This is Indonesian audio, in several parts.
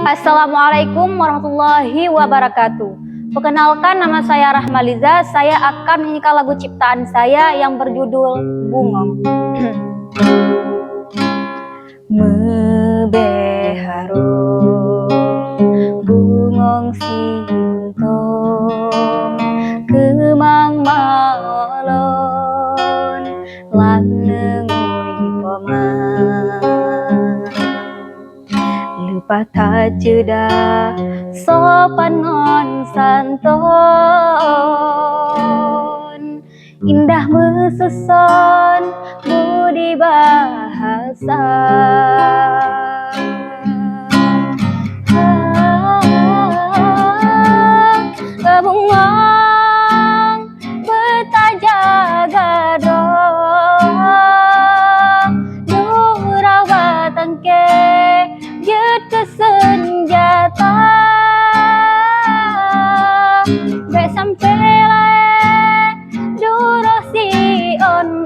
Assalamualaikum warahmatullahi wabarakatuh. Perkenalkan, nama saya Rahmaliza. Saya akan menyanyikan lagu ciptaan saya yang berjudul Bungong. Mebeharo bungong si untung kemang maolon lan nengoy poman lupa tak jeda sopan ngon santun indah mesusun budi bahasa bungong bertajaga dong durawatan ke jut ke senjata be sampai lae durasi on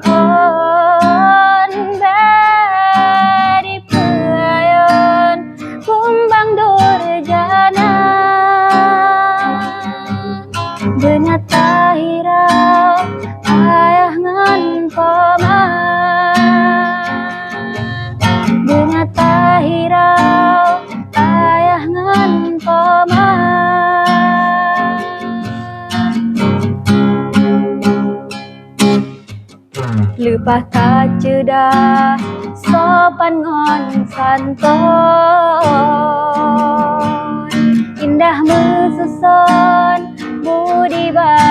be di peayon kumbang durjana benyata hirau ayah ngan paman benyata hirau ayah ngan paman lupa tak jeda sopan ngon santun indah mesusun budi bahasa